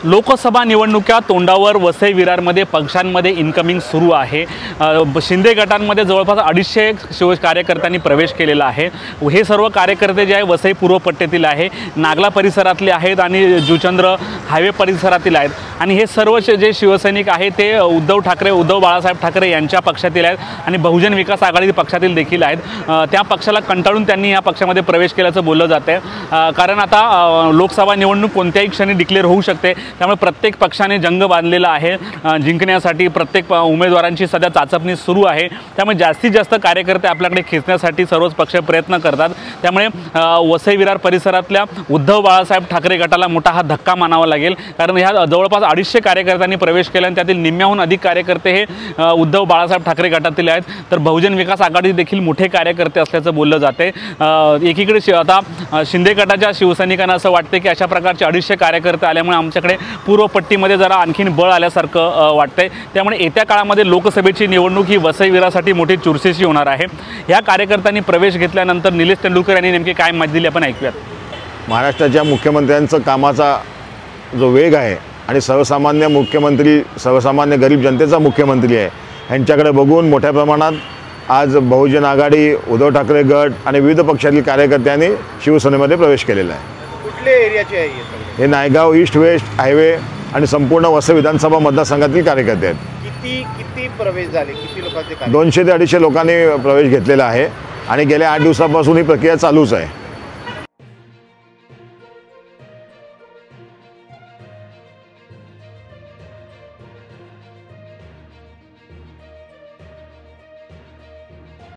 लोकसभा निवडणुका तोंडावर वसई विरारमध्ये पक्षांमध्ये इनकमिंग सुरू आहे। शिंदे गटांमध्ये जवळपास 250 कार्यकर्त्यांनी प्रवेश केलेला आहे। हे सर्व कार्यकर्ते जे आहे वसई पूर्व पट्ट्यातील आहे, नागला परिसरातले आहेत आणि जुचंद्र हायवे परिसरातील आहेत आणि हे सर्व जे शिवसैनिक आहेत ते उद्धव बाळासाहेब ठाकरे यांच्या पक्षातील आहेत आणि बहुजन विकास आघाडी पक्षातील देखील आहेत। त्या पक्षाला कंटाळून त्यांनी या पक्षामध्ये प्रवेश केल्याचं बोललं जाते, कारण आता लोकसभा निवडणूक कोणत्याही क्षणी डिक्लेअर होऊ शकते। त्यामुळे प्रत्येक पक्षाने जंग बांधलेला आहे, जिंकण्यासाठी प्रत्येक उमेदवारांची सध्या चाचपणी सुरू आहे। त्यामुळे जास्तीत जास्त कार्यकर्ते आपल्याकडे खेचण्यासाठी सर्वच पक्ष प्रयत्न करतात। त्यामुळे वसई विरार परिसरातल्या उद्धव बाळासाहेब ठाकरे गटाला मोठा हा धक्का मानावा लागेल, कारण ह्या जवळपास 250 कार्यकर्त्यांनी प्रवेश केला आणि त्यातील निम्म्याहून अधिक कार्यकर्ते हे उद्धव बाळासाहेब ठाकरे गटातील आहेत, तर बहुजन विकास आघाडी देखील मोठे कार्यकर्ते असल्याचं बोललं जाते। एकीकडे आता शिंदे गटाच्या शिवसैनिकांना असं वाटते की अशा प्रकारचे 250 कार्यकर्ते आल्यामुळे आमच्याकडे पूर्व पट्टीमध्ये जरा आणखीन बळ आल्यासारखं वाटतंय। त्यामुळे येत्या काळामध्ये लोकसभेची निवडणूक ही वसई विरारसाठी मोठी चुरशीची होणार आहे। या कार्यकर्त्यांनी प्रवेश घेतल्यानंतर निलेश तेंडुलकर यांनी नेमकी काय माहिती दिली आपण ऐकूयात। महाराष्ट्राच्या मुख्यमंत्र्यांचा कामाचा जो वेग आहे आणि सर्वसामान्य मुख्यमंत्री, सर्वसामान्य गरीब जनतेचा मुख्यमंत्री आहे, यांच्याकडे बघून मोठ्या प्रमाणात आज बहुजन आघाडी, उद्धव ठाकरे गट आणि विविध पक्षातील कार्यकर्त्यांनी शिवसेनेमध्ये प्रवेश केलेला आहे। कुठल्या एरियाचे आहे हे नायगाव ईस्ट वेस्ट हायवे आणि संपूर्ण वसई विधानसभा मतदारसंघातील कार्यकर्ते आहेत। किती प्रवेश झाले, किती लोकांचे 200 ते 250 लोकांनी प्रवेश घेतलेला आहे आणि गेल्या 8 दिवसापासून ही प्रक्रिया चालूच आहे।